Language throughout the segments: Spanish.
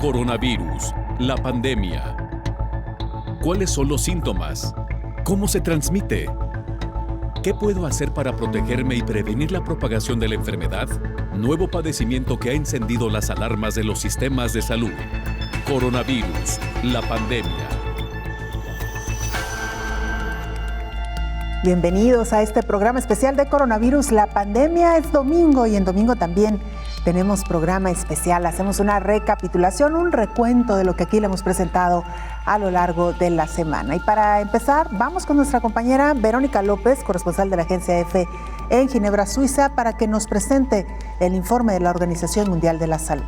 Coronavirus, la pandemia. ¿Cuáles son los síntomas? ¿Cómo se transmite? ¿Qué puedo hacer para protegerme y prevenir la propagación de la enfermedad? Nuevo padecimiento que ha encendido las alarmas de los sistemas de salud. Coronavirus, la pandemia. Bienvenidos a este programa especial de Coronavirus, la pandemia. Es domingo y en domingo también tenemos programa especial. Hacemos una recapitulación, un recuento de lo que aquí le hemos presentado a lo largo de la semana. Y para empezar, vamos con nuestra compañera Verónica López, corresponsal de la agencia EFE en Ginebra, Suiza, para que nos presente el informe de la Organización Mundial de la Salud.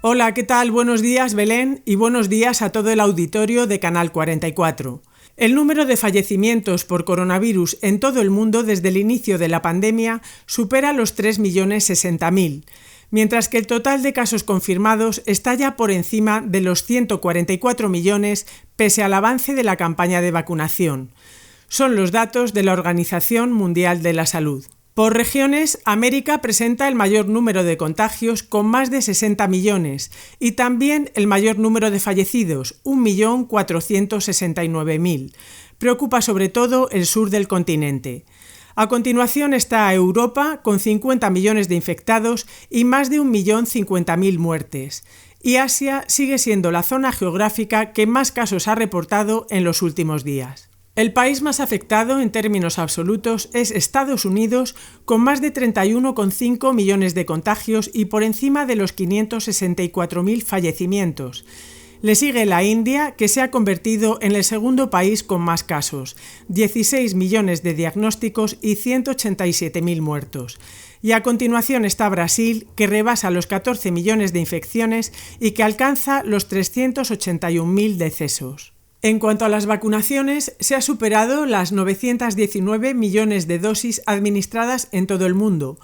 Hola, ¿qué tal? Buenos días, Belén, y buenos días a todo el auditorio de Canal 44. El número de fallecimientos por coronavirus en todo el mundo desde el inicio de la pandemia supera los 3.060.000, mientras que el total de casos confirmados está ya por encima de los 144 millones pese al avance de la campaña de vacunación. Son los datos de la Organización Mundial de la Salud. Por regiones, América presenta el mayor número de contagios con más de 60 millones y también el mayor número de fallecidos, 1.469.000. Preocupa sobre todo el sur del continente. A continuación está Europa con 50 millones de infectados y más de 1.050.000 muertes. Y Asia sigue siendo la zona geográfica que más casos ha reportado en los últimos días. El país más afectado en términos absolutos es Estados Unidos, con más de 31,5 millones de contagios y por encima de los 564.000 fallecimientos. Le sigue la India, que se ha convertido en el segundo país con más casos, 16 millones de diagnósticos y 187.000 muertos. Y a continuación está Brasil, que rebasa los 14 millones de infecciones y que alcanza los 381.000 decesos. En cuanto a las vacunaciones, se ha superado las 919 millones de dosis administradas en todo el mundo.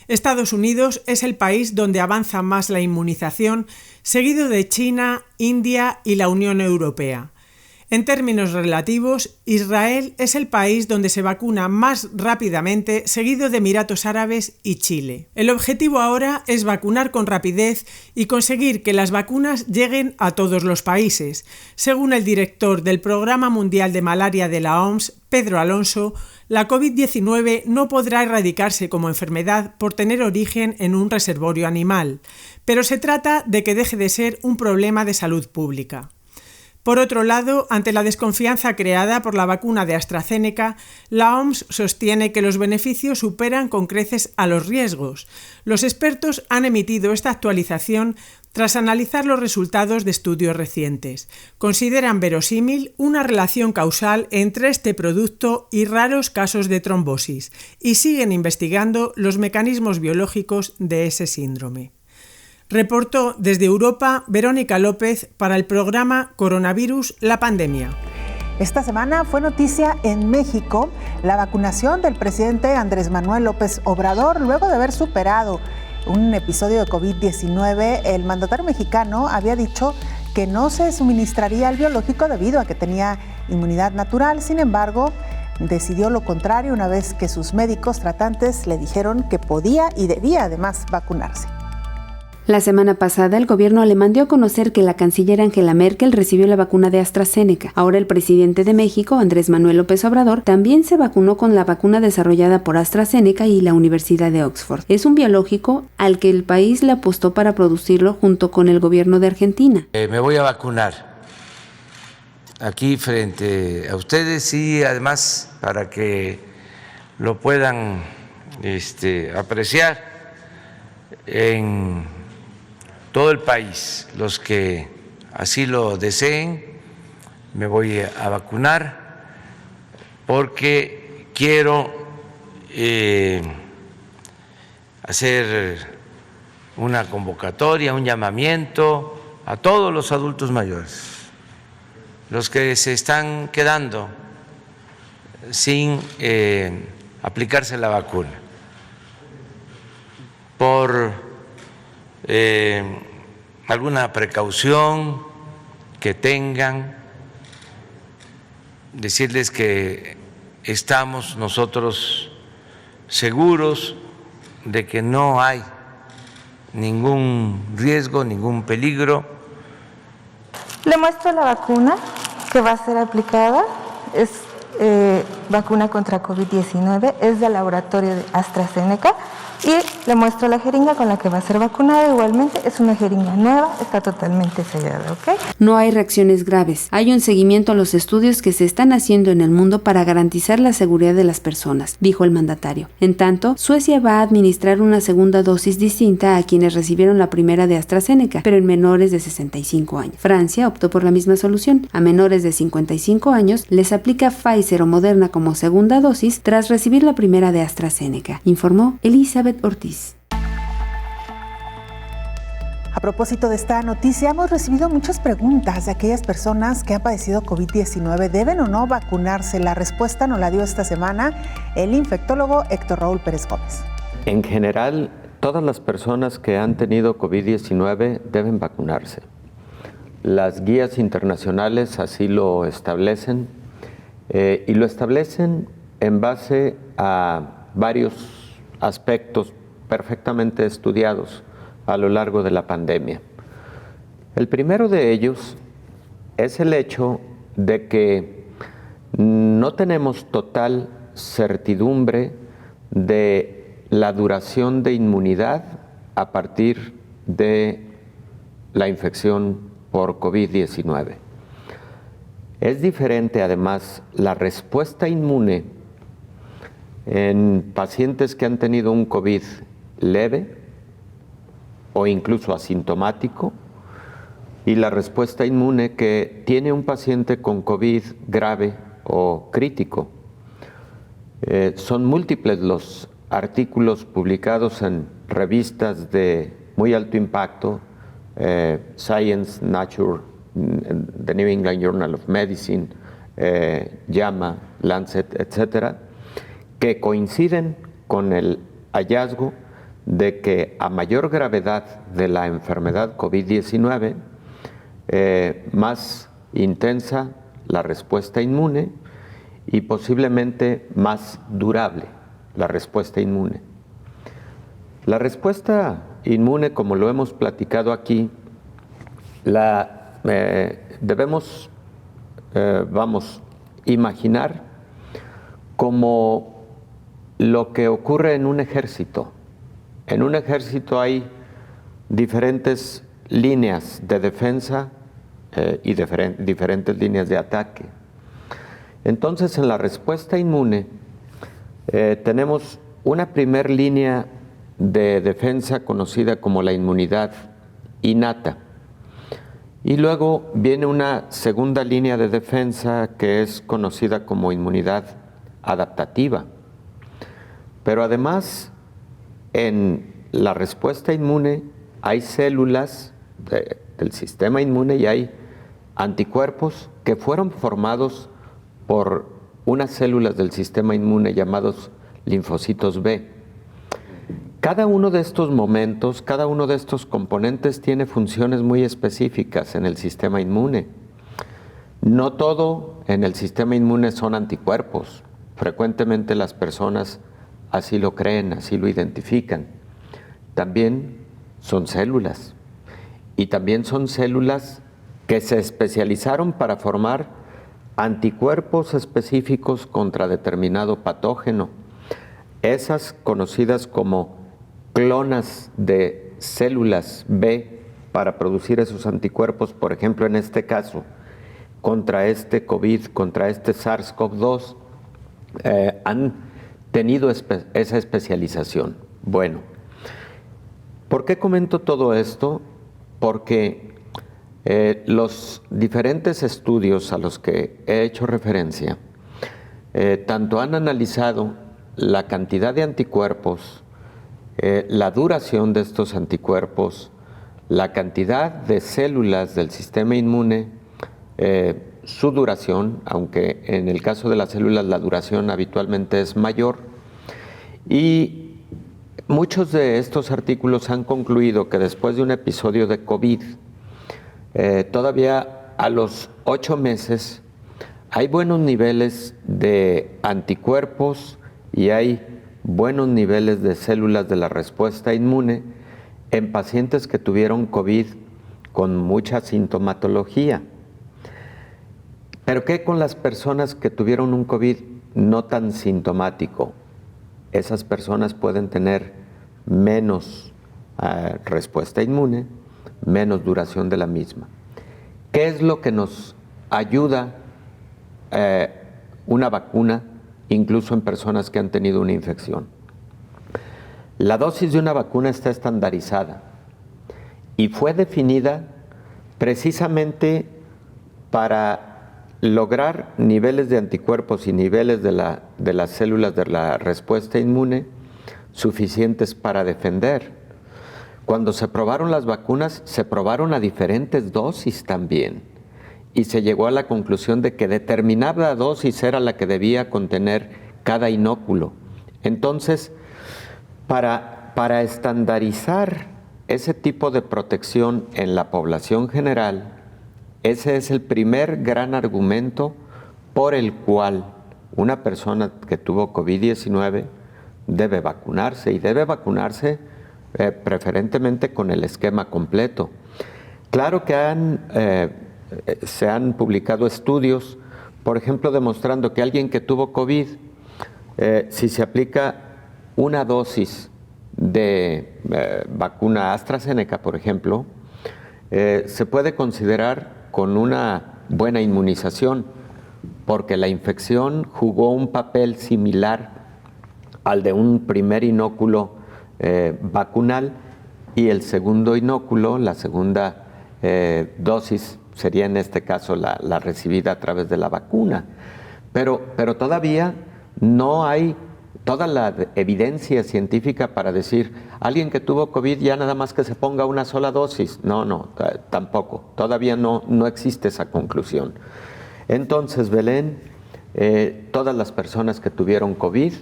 Estados Unidos es el país donde avanza más la inmunización, seguido de China, India y la Unión Europea. En términos relativos, Israel es el país donde se vacuna más rápidamente, seguido de Emiratos Árabes y Chile. El objetivo ahora es vacunar con rapidez y conseguir que las vacunas lleguen a todos los países. Según el director del Programa Mundial de Malaria de la OMS, Pedro Alonso, la COVID-19 no podrá erradicarse como enfermedad por tener origen en un reservorio animal, pero se trata de que deje de ser un problema de salud pública. Por otro lado, ante la desconfianza creada por la vacuna de AstraZeneca, la OMS sostiene que los beneficios superan con creces a los riesgos. Los expertos han emitido esta actualización tras analizar los resultados de estudios recientes. Consideran verosímil una relación causal entre este producto y raros casos de trombosis y siguen investigando los mecanismos biológicos de ese síndrome. Reportó desde Europa Verónica López para el programa Coronavirus, la pandemia. Esta semana fue noticia en México la vacunación del presidente Andrés Manuel López Obrador. Luego de haber superado un episodio de COVID-19, el mandatario mexicano había dicho que no se suministraría el biológico debido a que tenía inmunidad natural. Sin embargo, decidió lo contrario una vez que sus médicos tratantes le dijeron que podía y debía además vacunarse. La semana pasada, el gobierno alemán dio a conocer que la canciller Angela Merkel recibió la vacuna de AstraZeneca. Ahora el presidente de México, Andrés Manuel López Obrador, también se vacunó con la vacuna desarrollada por AstraZeneca y la Universidad de Oxford. Es un biológico al que el país le apostó para producirlo junto con el gobierno de Argentina. Me voy a vacunar aquí frente a ustedes y además para que lo puedan apreciar en todo el país, los que así lo deseen. Me voy a vacunar porque quiero hacer una convocatoria, un llamamiento a todos los adultos mayores, los que se están quedando sin aplicarse la vacuna por alguna precaución que tengan, decirles que estamos nosotros seguros de que no hay ningún riesgo, ningún peligro Le muestro la vacuna que va a ser aplicada. Es vacuna contra COVID-19, es del laboratorio de AstraZeneca, y le muestro la jeringa con la que va a ser vacunada. Igualmente es una jeringa nueva, está totalmente sellada, ¿ok? No hay reacciones graves. Hay un seguimiento a los estudios que se están haciendo en el mundo para garantizar la seguridad de las personas, dijo el mandatario. En tanto, Suecia va a administrar una segunda dosis distinta a quienes recibieron la primera de AstraZeneca, pero en menores de 65 años. Francia optó por la misma solución. A menores de 55 años les aplica Pfizer o Moderna como segunda dosis tras recibir la primera de AstraZeneca, informó Elizabeth Ortiz. A propósito de esta noticia, hemos recibido muchas preguntas de aquellas personas que han padecido COVID-19. ¿Deben o no vacunarse? La respuesta nos la dio esta semana el infectólogo Héctor Raúl Pérez Gómez. En general, todas las personas que han tenido COVID-19 deben vacunarse. Las guías internacionales así lo establecen, y lo establecen en base a varios aspectos perfectamente estudiados a lo largo de la pandemia. El primero de ellos es el hecho de que no tenemos total certidumbre de la duración de inmunidad a partir de la infección por COVID-19. Es diferente, además, la respuesta inmune en pacientes que han tenido un COVID leve o incluso asintomático, y la respuesta inmune que tiene un paciente con COVID grave o crítico. Son múltiples los artículos publicados en revistas de muy alto impacto, Science, Nature, The New England Journal of Medicine, JAMA, Lancet, etcétera, que coinciden con el hallazgo de que a mayor gravedad de la enfermedad COVID-19, más intensa la respuesta inmune y posiblemente más durable la respuesta inmune. La respuesta inmune, como lo hemos platicado aquí, debemos imaginar como lo que ocurre en un ejército. En un ejército hay diferentes líneas de defensa y diferentes líneas de ataque. Entonces, en la respuesta inmune tenemos una primer línea de defensa conocida como la inmunidad innata. Y luego viene una segunda línea de defensa que es conocida como inmunidad adaptativa. Pero además, en la respuesta inmune hay células del sistema inmune y hay anticuerpos que fueron formados por unas células del sistema inmune llamados linfocitos B. Cada uno de estos momentos, cada uno de estos componentes tiene funciones muy específicas en el sistema inmune. No todo en el sistema inmune son anticuerpos. Frecuentemente las personas así lo creen, así lo identifican. También son células. Y también son células que se especializaron para formar anticuerpos específicos contra determinado patógeno. Esas conocidas como clonas de células B para producir esos anticuerpos, por ejemplo, en este caso, contra este COVID, contra este SARS-CoV-2, han tenido esa especialización. Bueno, ¿por qué comento todo esto? Porque los diferentes estudios a los que he hecho referencia, tanto han analizado la cantidad de anticuerpos, la duración de estos anticuerpos, la cantidad de células del sistema inmune, su duración, aunque en el caso de las células la duración habitualmente es mayor, y muchos de estos artículos han concluido que después de un episodio de COVID, todavía a los 8 meses hay buenos niveles de anticuerpos y hay buenos niveles de células de la respuesta inmune en pacientes que tuvieron COVID con mucha sintomatología. Pero ¿qué con las personas que tuvieron un COVID no tan sintomático? Esas personas pueden tener menos respuesta inmune, menos duración de la misma. ¿Qué es lo que nos ayuda una vacuna, incluso en personas que han tenido una infección? La dosis de una vacuna está estandarizada y fue definida precisamente para lograr niveles de anticuerpos y niveles de las células de la respuesta inmune suficientes para defender. Cuando se probaron las vacunas, se probaron a diferentes dosis también, y se llegó a la conclusión de que determinada dosis era la que debía contener cada inóculo. Entonces, para estandarizar ese tipo de protección en la población general, ese es el primer gran argumento por el cual una persona que tuvo COVID-19 debe vacunarse, y debe vacunarse preferentemente con el esquema completo. Claro que se han publicado estudios, por ejemplo, demostrando que alguien que tuvo COVID, si se aplica una dosis de vacuna AstraZeneca, por ejemplo, se puede considerar con una buena inmunización, porque la infección jugó un papel similar al de un primer inóculo vacunal, y el segundo inóculo, la segunda dosis, sería en este caso la recibida a través de la vacuna. Pero todavía no hay toda la evidencia científica para decir, alguien que tuvo COVID ya nada más que se ponga una sola dosis. No, tampoco. Todavía no existe esa conclusión. Entonces, Belén, todas las personas que tuvieron COVID,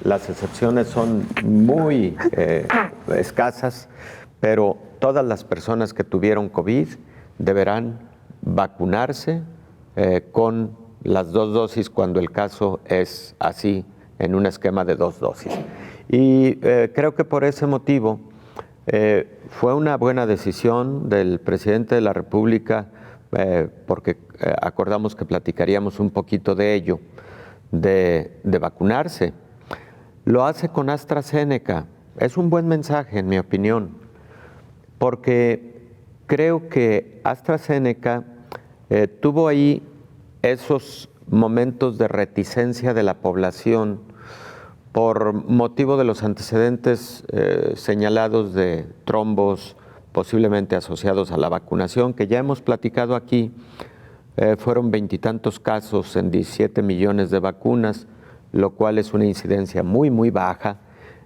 las excepciones son muy escasas, pero todas las personas que tuvieron COVID deberán vacunarse con las 2 dosis cuando el caso es así, en un esquema de 2 dosis. Y creo que por ese motivo fue una buena decisión del presidente de la República, porque acordamos que platicaríamos un poquito de ello, de vacunarse. Lo hace con AstraZeneca. Es un buen mensaje, en mi opinión, porque creo que AstraZeneca tuvo ahí esos momentos de reticencia de la población por motivo de los antecedentes señalados de trombos posiblemente asociados a la vacunación, que ya hemos platicado aquí. Fueron 20 y tantos casos en 17 millones de vacunas, lo cual es una incidencia muy, muy baja,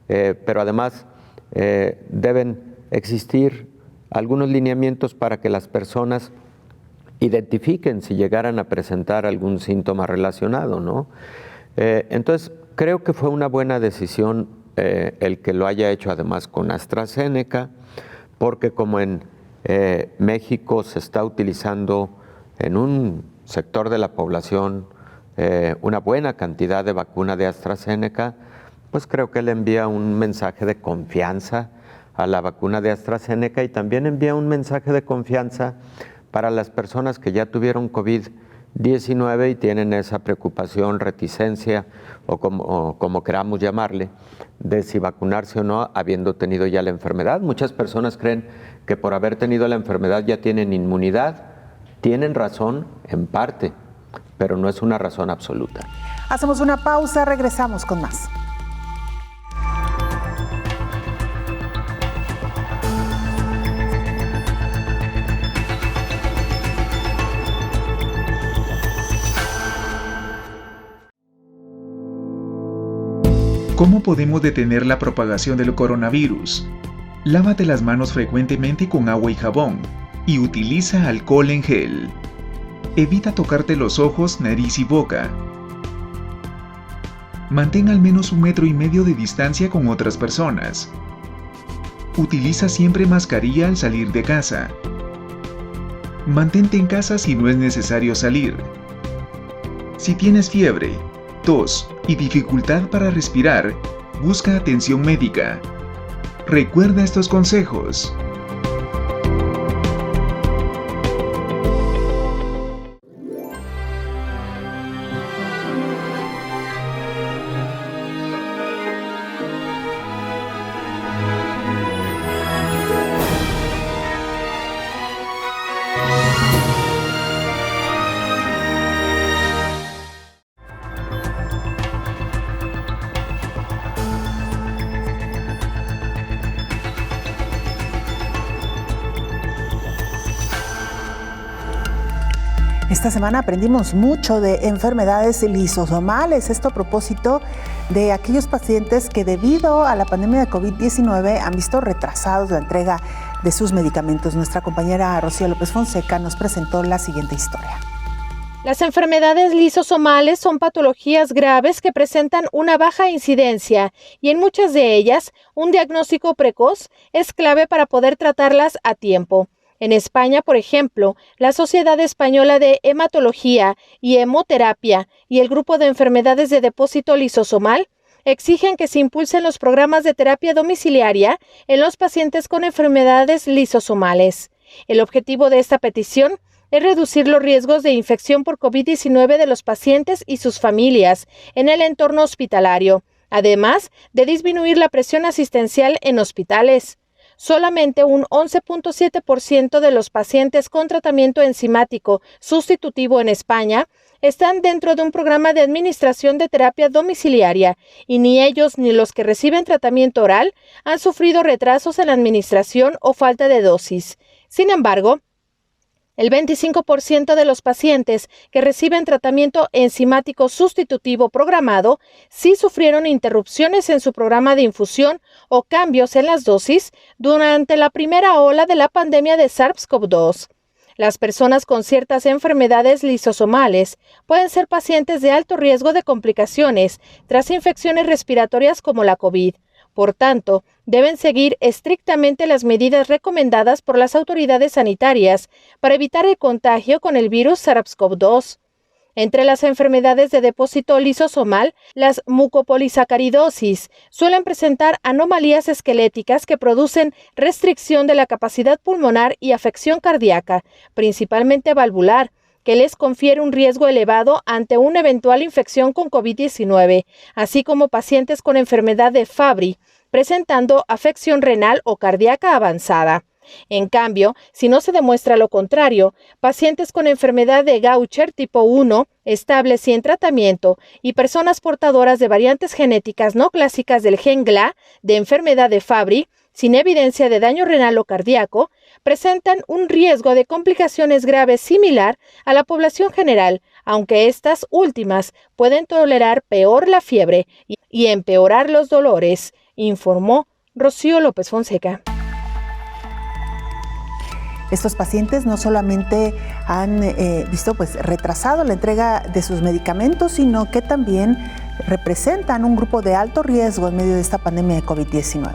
pero además deben existir algunos lineamientos para que las personas identifiquen si llegaran a presentar algún síntoma relacionado, ¿no? Entonces, creo que fue una buena decisión el que lo haya hecho además con AstraZeneca, porque como en México se está utilizando en un sector de la población una buena cantidad de vacuna de AstraZeneca, pues creo que le envía un mensaje de confianza a la vacuna de AstraZeneca, y también envía un mensaje de confianza para las personas que ya tuvieron COVID-19 y tienen esa preocupación, reticencia o como queramos llamarle, de si vacunarse o no habiendo tenido ya la enfermedad. Muchas personas creen que por haber tenido la enfermedad ya tienen inmunidad. Tienen razón en parte, pero no es una razón absoluta. Hacemos una pausa, regresamos con más. ¿Cómo podemos detener la propagación del coronavirus? Lávate las manos frecuentemente con agua y jabón y utiliza alcohol en gel. Evita tocarte los ojos, nariz y boca. Mantén al menos 1,5 metros de distancia con otras personas. Utiliza siempre mascarilla al salir de casa. Mantente en casa si no es necesario salir. Si tienes fiebre, tos y dificultad para respirar, busca atención médica. Recuerda estos consejos. Esta semana aprendimos mucho de enfermedades lisosomales, esto a propósito de aquellos pacientes que debido a la pandemia de COVID-19 han visto retrasados la entrega de sus medicamentos. Nuestra compañera Rocío López Fonseca nos presentó la siguiente historia. Las enfermedades lisosomales son patologías graves que presentan una baja incidencia y en muchas de ellas un diagnóstico precoz es clave para poder tratarlas a tiempo. En España, por ejemplo, la Sociedad Española de Hematología y Hemoterapia y el Grupo de Enfermedades de Depósito Lisosomal exigen que se impulsen los programas de terapia domiciliaria en los pacientes con enfermedades lisosomales. El objetivo de esta petición es reducir los riesgos de infección por COVID-19 de los pacientes y sus familias en el entorno hospitalario, además de disminuir la presión asistencial en hospitales. Solamente un 11.7% de los pacientes con tratamiento enzimático sustitutivo en España están dentro de un programa de administración de terapia domiciliaria y ni ellos ni los que reciben tratamiento oral han sufrido retrasos en la administración o falta de dosis. Sin embargo, el 25% de los pacientes que reciben tratamiento enzimático sustitutivo programado sí sufrieron interrupciones en su programa de infusión o cambios en las dosis durante la primera ola de la pandemia de SARS-CoV-2. Las personas con ciertas enfermedades lisosomales pueden ser pacientes de alto riesgo de complicaciones tras infecciones respiratorias como la COVID. Por tanto, deben seguir estrictamente las medidas recomendadas por las autoridades sanitarias para evitar el contagio con el virus SARS-CoV-2. Entre las enfermedades de depósito lisosomal, las mucopolisacaridosis suelen presentar anomalías esqueléticas que producen restricción de la capacidad pulmonar y afección cardíaca, principalmente valvular, que les confiere un riesgo elevado ante una eventual infección con COVID-19, así como pacientes con enfermedad de Fabry, presentando afección renal o cardíaca avanzada. En cambio, si no se demuestra lo contrario, pacientes con enfermedad de Gaucher tipo 1, estables y en tratamiento, y personas portadoras de variantes genéticas no clásicas del gen GLA de enfermedad de Fabry, sin evidencia de daño renal o cardíaco, presentan un riesgo de complicaciones graves similar a la población general, aunque estas últimas pueden tolerar peor la fiebre y empeorar los dolores, informó Rocío López Fonseca. Estos pacientes no solamente han visto retrasado la entrega de sus medicamentos, sino que también representan un grupo de alto riesgo en medio de esta pandemia de COVID-19.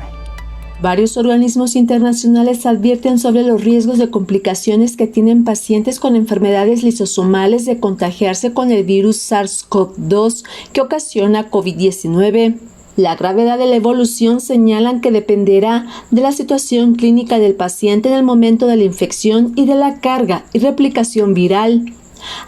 Varios organismos internacionales advierten sobre los riesgos de complicaciones que tienen pacientes con enfermedades lisosomales de contagiarse con el virus SARS-CoV-2 que ocasiona COVID-19. La gravedad de la evolución señalan que dependerá de la situación clínica del paciente en el momento de la infección y de la carga y replicación viral.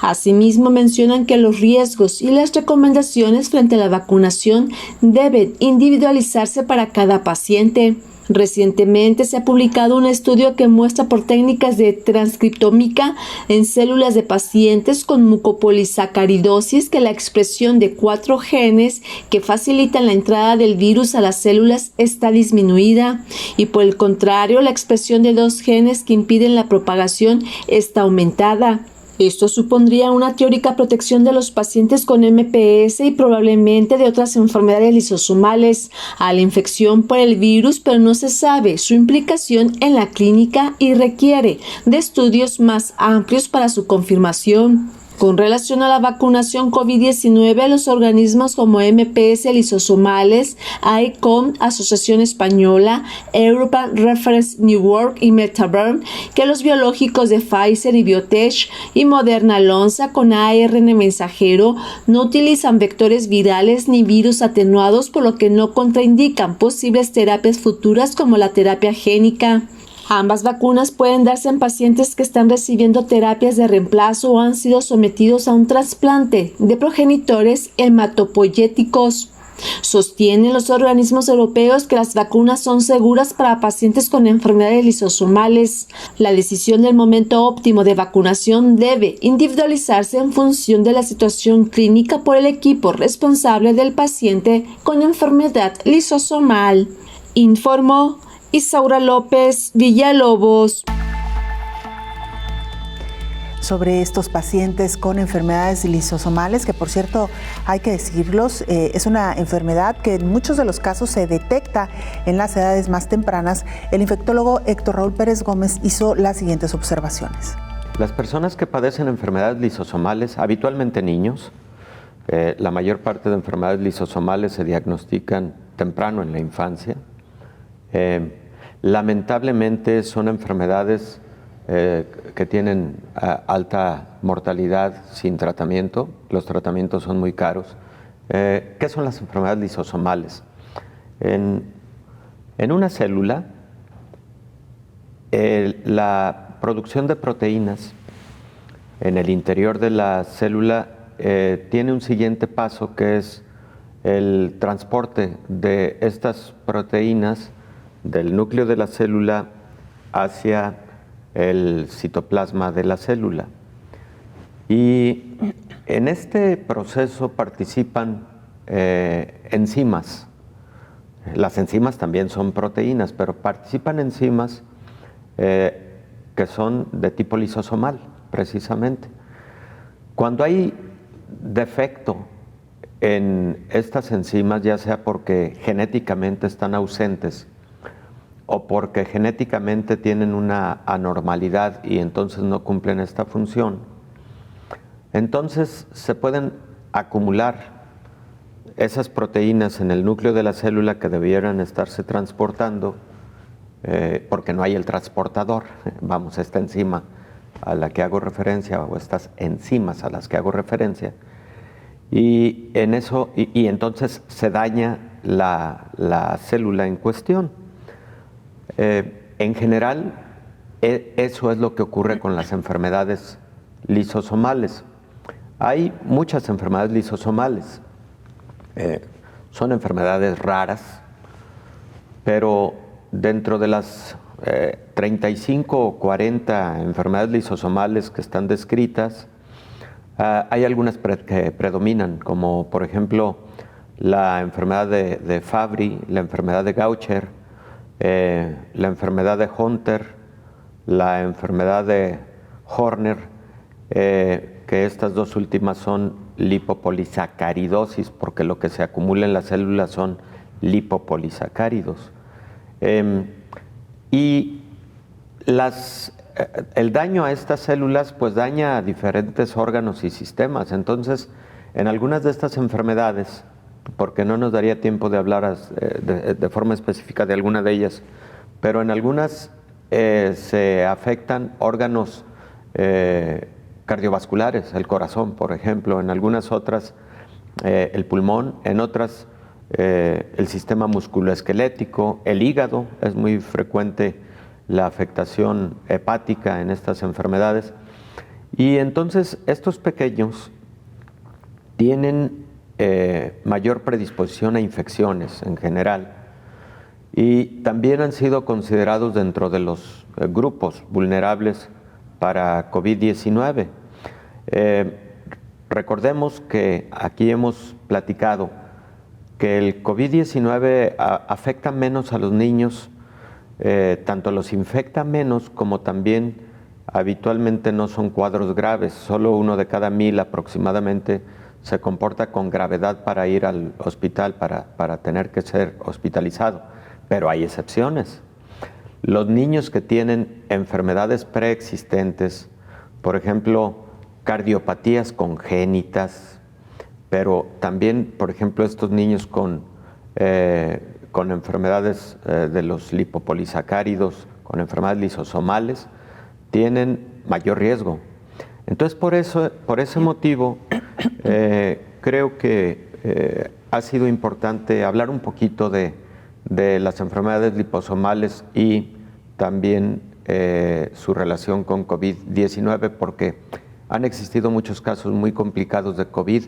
Asimismo, mencionan que los riesgos y las recomendaciones frente a la vacunación deben individualizarse para cada paciente. Recientemente se ha publicado un estudio que muestra por técnicas de transcriptómica en células de pacientes con mucopolisacaridosis que la expresión de 4 genes que facilitan la entrada del virus a las células está disminuida y por el contrario la expresión de 2 genes que impiden la propagación está aumentada. Esto supondría una teórica protección de los pacientes con MPS y probablemente de otras enfermedades lisosomales a la infección por el virus, pero no se sabe su implicación en la clínica y requiere de estudios más amplios para su confirmación. Con relación a la vacunación COVID-19, los organismos como MPS lisosomales, ICOM, Asociación Española, European Reference Network y Metaburn, que los biológicos de Pfizer y Biotech y Moderna Lonza con ARN mensajero no utilizan vectores virales ni virus atenuados, por lo que no contraindican posibles terapias futuras como la terapia génica. Ambas vacunas pueden darse en pacientes que están recibiendo terapias de reemplazo o han sido sometidos a un trasplante de progenitores hematopoyéticos. Sostienen los organismos europeos que las vacunas son seguras para pacientes con enfermedades lisosomales. La decisión del momento óptimo de vacunación debe individualizarse en función de la situación clínica por el equipo responsable del paciente con enfermedad lisosomal, informó Isaura López Villalobos. sobre estos pacientes con enfermedades lisosomales, que por cierto, hay que decirlos, es una enfermedad que en muchos de los casos se detecta en las edades más tempranas. El infectólogo Héctor Raúl Pérez Gómez hizo las siguientes observaciones. Las personas que padecen enfermedades lisosomales, habitualmente niños, la mayor parte de enfermedades lisosomales se diagnostican temprano en la infancia. Lamentablemente son enfermedades que tienen alta mortalidad sin tratamiento. Los tratamientos son muy caros. ¿Qué son las enfermedades lisosomales? En una célula, la producción de proteínas en el interior de la célula tiene un siguiente paso, que es el transporte de estas proteínas del núcleo de la célula hacia el citoplasma de la célula. Y en este proceso participan enzimas. Las enzimas también son proteínas, pero participan enzimas que son de tipo lisosomal, precisamente. Cuando hay defecto en estas enzimas, ya sea porque genéticamente están ausentes o porque genéticamente tienen una anormalidad y entonces no cumplen esta función, entonces se pueden acumular esas proteínas en el núcleo de la célula que debieran estarse transportando, porque no hay el transportador, vamos, esta enzima a la que hago referencia, o estas enzimas a las que hago referencia, y entonces se daña la célula en cuestión. En general, eso es lo que ocurre con las enfermedades lisosomales. Hay muchas enfermedades lisosomales, son enfermedades raras, pero dentro de las 35 o 40 enfermedades lisosomales que están descritas, hay algunas que predominan, como por ejemplo la enfermedad de Fabry, la enfermedad de Gaucher, la enfermedad de Hunter, la enfermedad de Horner, que estas dos últimas son lipopolisacaridosis, porque lo que se acumula en las células son lipopolisacáridos. Y el daño a estas células pues daña a diferentes órganos y sistemas. Entonces, en algunas de estas enfermedades, porque no nos daría tiempo de hablar de forma específica de alguna de ellas, pero en algunas se afectan órganos cardiovasculares, el corazón, por ejemplo, en algunas otras el pulmón, en otras el sistema musculoesquelético, el hígado. Es muy frecuente la afectación hepática en estas enfermedades. Y entonces estos pequeños tienen mayor predisposición a infecciones en general, y también han sido considerados dentro de los grupos vulnerables para COVID-19. Recordemos que aquí hemos platicado que el COVID-19 afecta menos a los niños, tanto los infecta menos como también habitualmente no son cuadros graves. Solo 1 de cada 1000 aproximadamente se comporta con gravedad para ir al hospital, para tener que ser hospitalizado, pero hay excepciones. Los niños que tienen enfermedades preexistentes, por ejemplo, cardiopatías congénitas, pero también, por ejemplo, estos niños con enfermedades de los lipopolisacáridos, con enfermedades lisosomales, tienen mayor riesgo. Entonces, por ese motivo, creo que ha sido importante hablar un poquito de las enfermedades liposomales y también su relación con COVID-19, porque han existido muchos casos muy complicados de COVID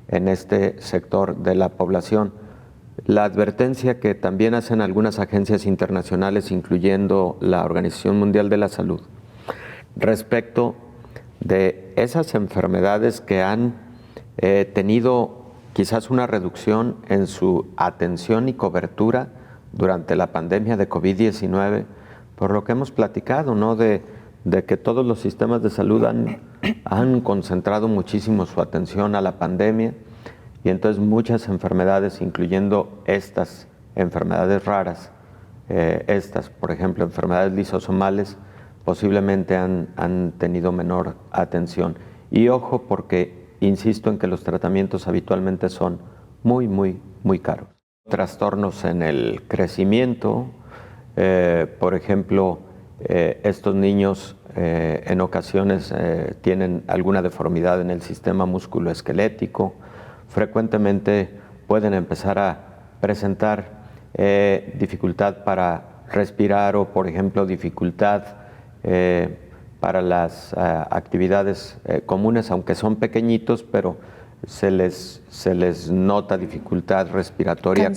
en este sector de la población. La advertencia que también hacen algunas agencias internacionales, incluyendo la Organización Mundial de la Salud, respecto de esas enfermedades que han tenido quizás una reducción en su atención y cobertura durante la pandemia de COVID-19, por lo que hemos platicado, ¿no? De que todos los sistemas de salud han han concentrado muchísimo su atención a la pandemia y entonces muchas enfermedades, incluyendo estas enfermedades raras, por ejemplo, enfermedades lisosomales, posiblemente han tenido menor atención. Y ojo, porque insisto en que los tratamientos habitualmente son muy, muy, muy caros. Trastornos en el crecimiento, por ejemplo, estos niños en ocasiones tienen alguna deformidad en el sistema musculoesquelético, frecuentemente pueden empezar a presentar dificultad para respirar o, por ejemplo, dificultad para las actividades comunes, aunque son pequeñitos, pero se les nota dificultad respiratoria,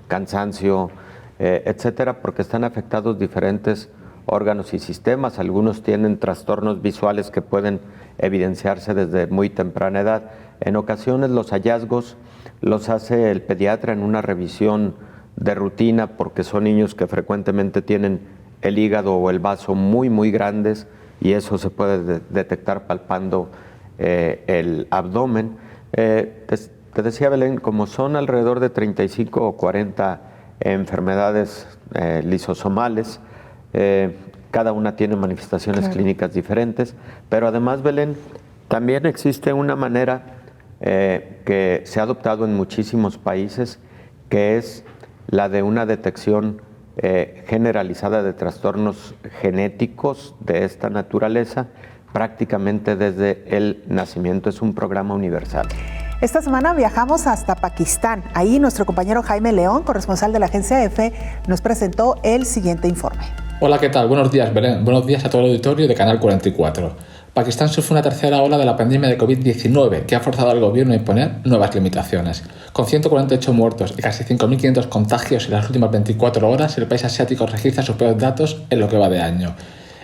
cansancio, etcétera, porque están afectados diferentes órganos y sistemas. Algunos tienen trastornos visuales que pueden evidenciarse desde muy temprana edad. En ocasiones los hallazgos los hace el pediatra en una revisión de rutina, porque son niños que frecuentemente tienen el hígado o el vaso muy, muy grandes, y eso se puede detectar palpando el abdomen. Te decía, Belén, como son alrededor de 35 o 40 enfermedades lisosomales, cada una tiene manifestaciones clínicas diferentes, pero además, Belén, también existe una manera que se ha adoptado en muchísimos países, que es la de una detección generalizada de trastornos genéticos de esta naturaleza prácticamente desde el nacimiento. Es un programa universal. Esta semana viajamos hasta Pakistán. Ahí nuestro compañero Jaime León, corresponsal de la agencia EFE, nos presentó el siguiente informe. Hola, ¿qué tal? Buenos días, Belén. Buenos días a todo el auditorio de Canal 44. Pakistán sufre una tercera ola de la pandemia de COVID-19 que ha forzado al gobierno a imponer nuevas limitaciones. Con 148 muertos y casi 5.500 contagios en las últimas 24 horas, el país asiático registra sus peores datos en lo que va de año.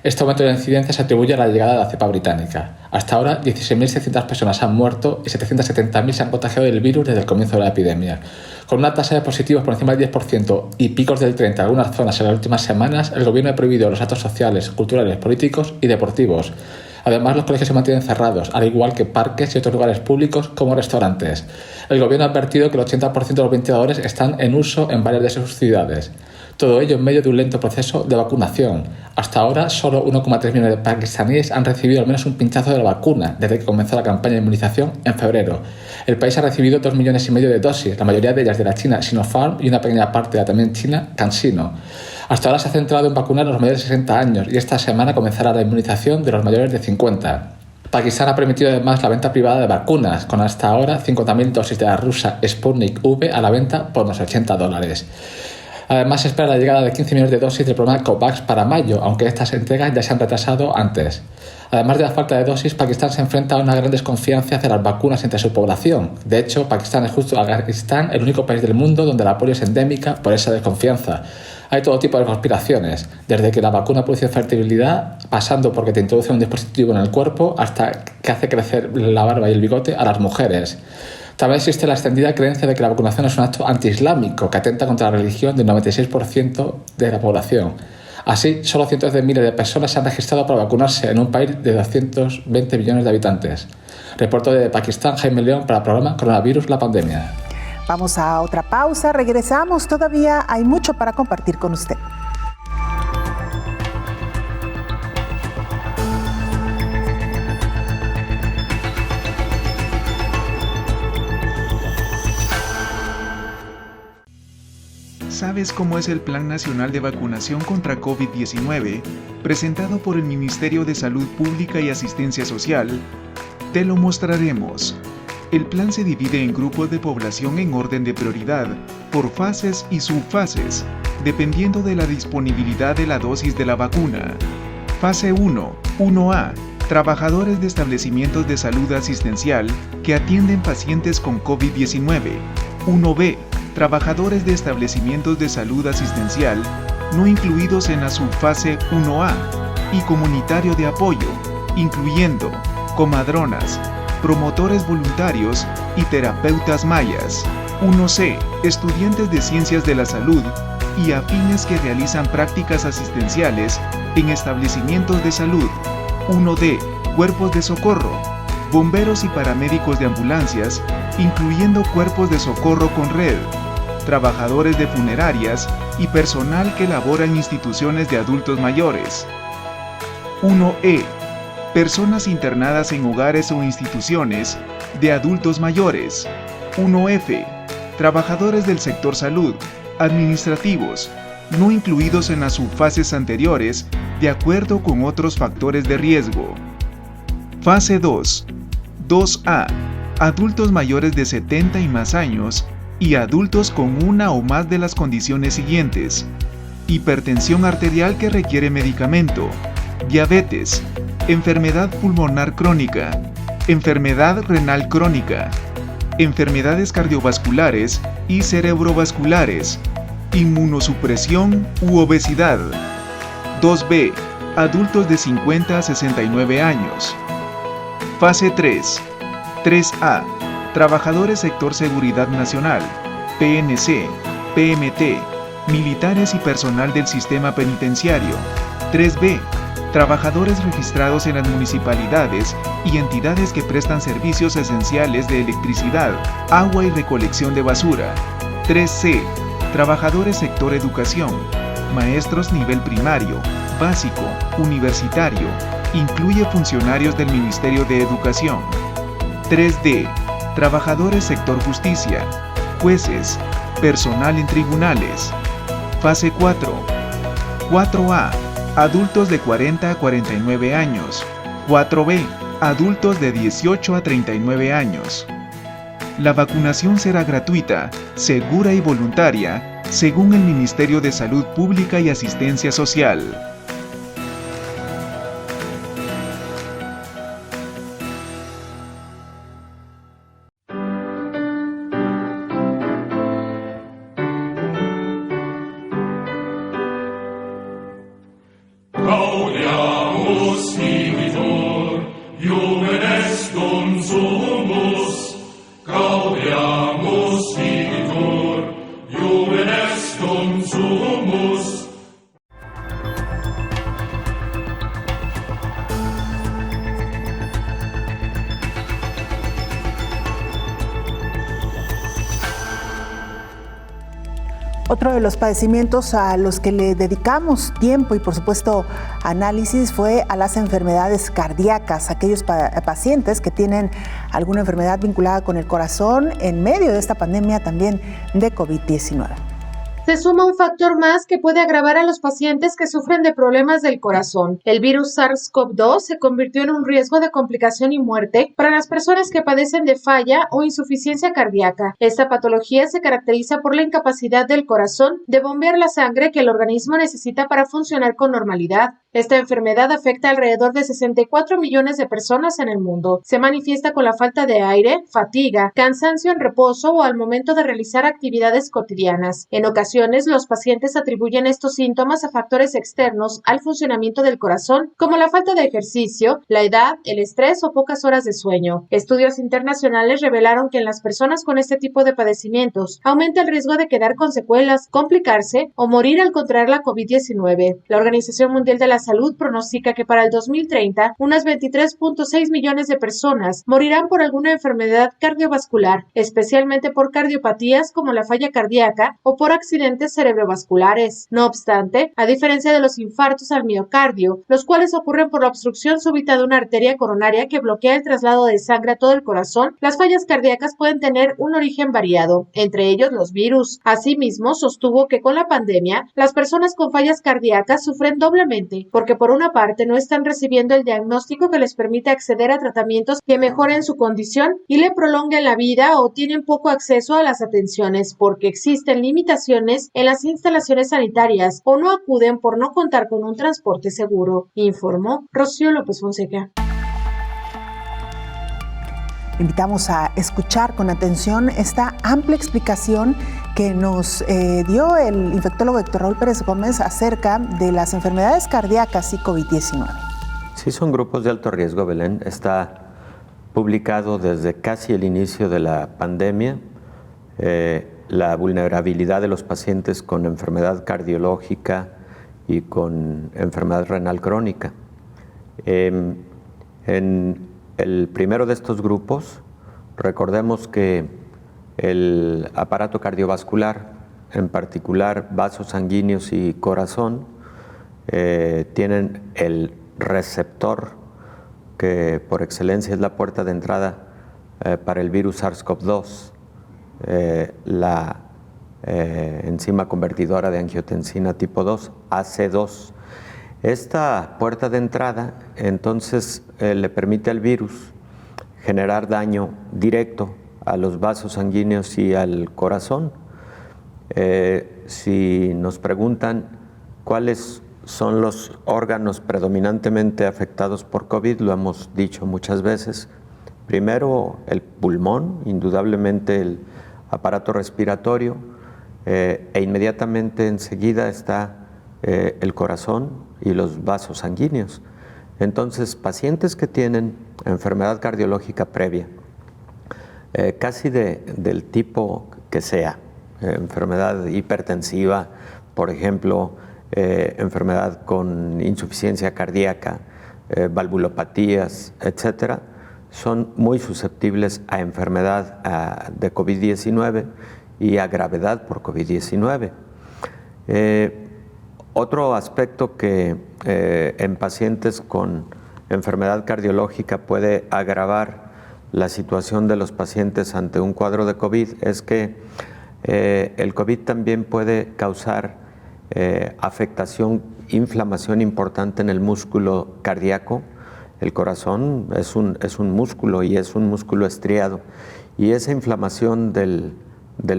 Este aumento de la incidencia se atribuye a la llegada de la cepa británica. Hasta ahora, 16.600 personas han muerto y 770.000 se han contagiado del virus desde el comienzo de la epidemia. Con una tasa de positivos por encima del 10% y picos del 30% en algunas zonas en las últimas semanas, el gobierno ha prohibido los actos sociales, culturales, políticos y deportivos. Además, los colegios se mantienen cerrados, al igual que parques y otros lugares públicos como restaurantes. El gobierno ha advertido que el 80% de los ventiladores están en uso en varias de sus ciudades. Todo ello en medio de un lento proceso de vacunación. Hasta ahora, solo 1,3 millones de pakistaníes han recibido al menos un pinchazo de la vacuna desde que comenzó la campaña de inmunización en febrero. El país ha recibido 2,5 millones de dosis, la mayoría de ellas de la China Sinopharm y una pequeña parte de la también china CanSino. Hasta ahora se ha centrado en vacunar a los mayores de 60 años y esta semana comenzará la inmunización de los mayores de 50. Pakistán ha permitido además la venta privada de vacunas, con hasta ahora 50.000 dosis de la rusa Sputnik V a la venta por unos $80. Además, se espera la llegada de 15 millones de dosis del programa COVAX para mayo, aunque estas entregas ya se han retrasado antes. Además de la falta de dosis, Pakistán se enfrenta a una gran desconfianza hacia las vacunas entre su población. De hecho, Pakistán es justo Afganistán el único país del mundo donde la polio es endémica por esa desconfianza. Hay todo tipo de conspiraciones, desde que la vacuna produce fertilidad, pasando porque te introduce un dispositivo en el cuerpo, hasta que hace crecer la barba y el bigote a las mujeres. También existe la extendida creencia de que la vacunación es un acto antiislámico que atenta contra la religión del 96% de la población. Así, solo cientos de miles de personas se han registrado para vacunarse en un país de 220 millones de habitantes. Reporto de Pakistán, Jaime León, para el programa Coronavirus, la pandemia. Vamos a otra pausa, regresamos, todavía hay mucho para compartir con usted. ¿Sabes cómo es el Plan Nacional de Vacunación contra COVID-19 presentado por el Ministerio de Salud Pública y Asistencia Social? Te lo mostraremos. El plan se divide en grupos de población en orden de prioridad, por fases y subfases, dependiendo de la disponibilidad de la dosis de la vacuna. Fase 1, 1A, trabajadores de establecimientos de salud asistencial que atienden pacientes con COVID-19. 1B, trabajadores de establecimientos de salud asistencial no incluidos en la subfase 1A y comunitario de apoyo, incluyendo comadronas, promotores voluntarios y terapeutas mayas. 1C, estudiantes de ciencias de la salud y afines que realizan prácticas asistenciales en establecimientos de salud. 1D, cuerpos de socorro, bomberos y paramédicos de ambulancias, incluyendo cuerpos de socorro con red, trabajadores de funerarias y personal que labora en instituciones de adultos mayores. 1E. Personas internadas en hogares o instituciones de adultos mayores. 1F. Trabajadores del sector salud, administrativos, no incluidos en las subfases anteriores, de acuerdo con otros factores de riesgo. Fase 2. 2A. Adultos mayores de 70 y más años y adultos con una o más de las condiciones siguientes: hipertensión arterial que requiere medicamento, diabetes, enfermedad pulmonar crónica, enfermedad renal crónica, enfermedades cardiovasculares y cerebrovasculares, inmunosupresión u obesidad. 2B. Adultos de 50 a 69 años. Fase 3. 3A. Trabajadores sector Seguridad Nacional, PNC, PMT, militares y personal del sistema penitenciario. 3B. Trabajadores registrados en las municipalidades y entidades que prestan servicios esenciales de electricidad, agua y recolección de basura. 3C. Trabajadores sector educación, maestros nivel primario, básico, universitario, incluye funcionarios del Ministerio de Educación. 3D. Trabajadores sector justicia, jueces, personal en tribunales. Fase 4. 4A. Adultos de 40 a 49 años. 4B. Adultos de 18 a 39 años. La vacunación será gratuita, segura y voluntaria, según el Ministerio de Salud Pública y Asistencia Social. Gaudiamus vivitor, Juvenes dum sumus. Gaudiamus vivitor, Juvenes dum sumus. Otro de los padecimientos a los que le dedicamos tiempo y por supuesto análisis fue a las enfermedades cardíacas, aquellos pacientes que tienen alguna enfermedad vinculada con el corazón en medio de esta pandemia también de COVID-19. Se suma un factor más que puede agravar a los pacientes que sufren de problemas del corazón. El virus SARS-CoV-2 se convirtió en un riesgo de complicación y muerte para las personas que padecen de falla o insuficiencia cardíaca. Esta patología se caracteriza por la incapacidad del corazón de bombear la sangre que el organismo necesita para funcionar con normalidad. Esta enfermedad afecta alrededor de 64 millones de personas en el mundo. Se manifiesta con la falta de aire, fatiga, cansancio en reposo o al momento de realizar actividades cotidianas. En ocasiones, los pacientes atribuyen estos síntomas a factores externos al funcionamiento del corazón, como la falta de ejercicio, la edad, el estrés o pocas horas de sueño. Estudios internacionales revelaron que en las personas con este tipo de padecimientos aumenta el riesgo de quedar con secuelas, complicarse o morir al contraer la COVID-19. La Organización Mundial de la Salud pronostica que para el 2030, unas 23.6 millones de personas morirán por alguna enfermedad cardiovascular, especialmente por cardiopatías como la falla cardíaca o por accidentes cerebrovasculares. No obstante, a diferencia de los infartos al miocardio, los cuales ocurren por la obstrucción súbita de una arteria coronaria que bloquea el traslado de sangre a todo el corazón, las fallas cardíacas pueden tener un origen variado, entre ellos los virus. Asimismo, sostuvo que con la pandemia, las personas con fallas cardíacas sufren doblemente, porque por una parte no están recibiendo el diagnóstico que les permite acceder a tratamientos que mejoren su condición y le prolonguen la vida, o tienen poco acceso a las atenciones porque existen limitaciones en las instalaciones sanitarias o no acuden por no contar con un transporte seguro, informó Rocío López Fonseca. Invitamos a escuchar con atención esta amplia explicación que nos dio el infectólogo Héctor Raúl Pérez Gómez acerca de las enfermedades cardíacas y COVID-19. Sí, son grupos de alto riesgo, Belén. Está publicado desde casi el inicio de la pandemia la vulnerabilidad de los pacientes con enfermedad cardiológica y con enfermedad renal crónica. En el primero de estos grupos, recordemos que el aparato cardiovascular, en particular vasos sanguíneos y corazón, tienen el receptor que por excelencia es la puerta de entrada para el virus SARS-CoV-2, la enzima convertidora de angiotensina tipo 2, AC2. Esta puerta de entrada entonces le permite al virus generar daño directo a los vasos sanguíneos y al corazón. Si nos preguntan cuáles son los órganos predominantemente afectados por COVID, lo hemos dicho muchas veces. Primero el pulmón, indudablemente el aparato respiratorio, e inmediatamente enseguida está el corazón y los vasos sanguíneos. Entonces, pacientes que tienen enfermedad cardiológica previa, casi del tipo que sea, enfermedad hipertensiva, por ejemplo, enfermedad con insuficiencia cardíaca, valvulopatías, etcétera, son muy susceptibles a enfermedad de COVID-19 y a gravedad por COVID-19. Otro aspecto que en pacientes con enfermedad cardiológica puede agravar la situación de los pacientes ante un cuadro de COVID es que el COVID también puede causar afectación, inflamación importante en el músculo cardíaco. El corazón es un músculo y es un músculo estriado. Y esa inflamación del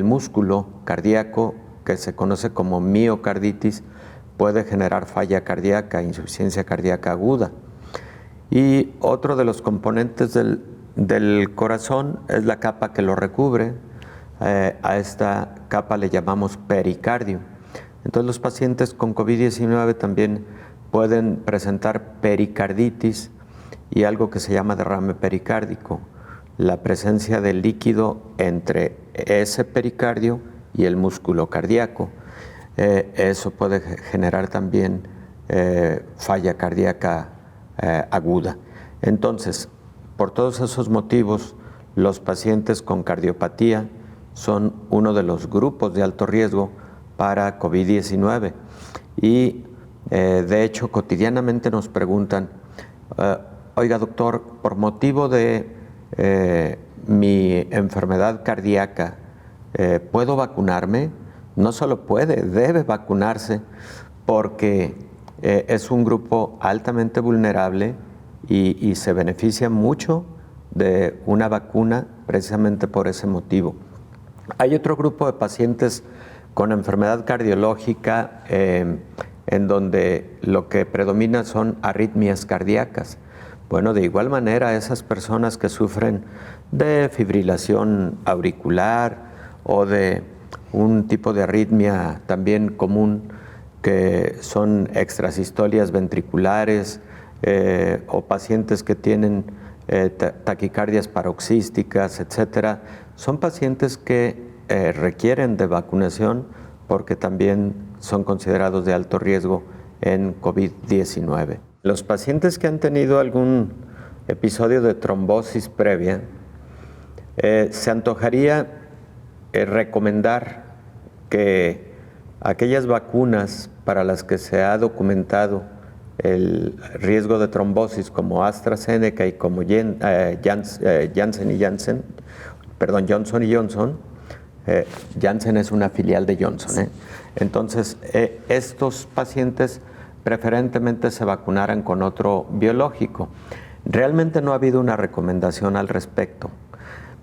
músculo cardíaco, que se conoce como miocarditis, puede generar falla cardíaca, insuficiencia cardíaca aguda. Y otro de los componentes del corazón es la capa que lo recubre. A esta capa le llamamos pericardio. Entonces los pacientes con COVID-19 también pueden presentar pericarditis y algo que se llama derrame pericárdico, la presencia de líquido entre ese pericardio y el músculo cardíaco. Eso puede generar también falla cardíaca aguda. Entonces, por todos esos motivos, los pacientes con cardiopatía son uno de los grupos de alto riesgo para COVID-19 y de hecho cotidianamente nos preguntan, oiga doctor, por motivo de mi enfermedad cardíaca, ¿puedo vacunarme? No solo puede, debe vacunarse porque es un grupo altamente vulnerable y se beneficia mucho de una vacuna precisamente por ese motivo. Hay otro grupo de pacientes con enfermedad cardiológica en donde lo que predomina son arritmias cardíacas. Bueno, de igual manera, esas personas que sufren de fibrilación auricular o de un tipo de arritmia también común que son extrasistolias ventriculares o pacientes que tienen taquicardias paroxísticas, etcétera, son pacientes que requieren de vacunación porque también son considerados de alto riesgo en COVID-19. Los pacientes que han tenido algún episodio de trombosis previa, se antojaría recomendar que aquellas vacunas para las que se ha documentado el riesgo de trombosis como AstraZeneca y como Johnson y Johnson, Janssen es una filial de Johnson. Entonces, estos pacientes preferentemente se vacunaran con otro biológico. Realmente no ha habido una recomendación al respecto.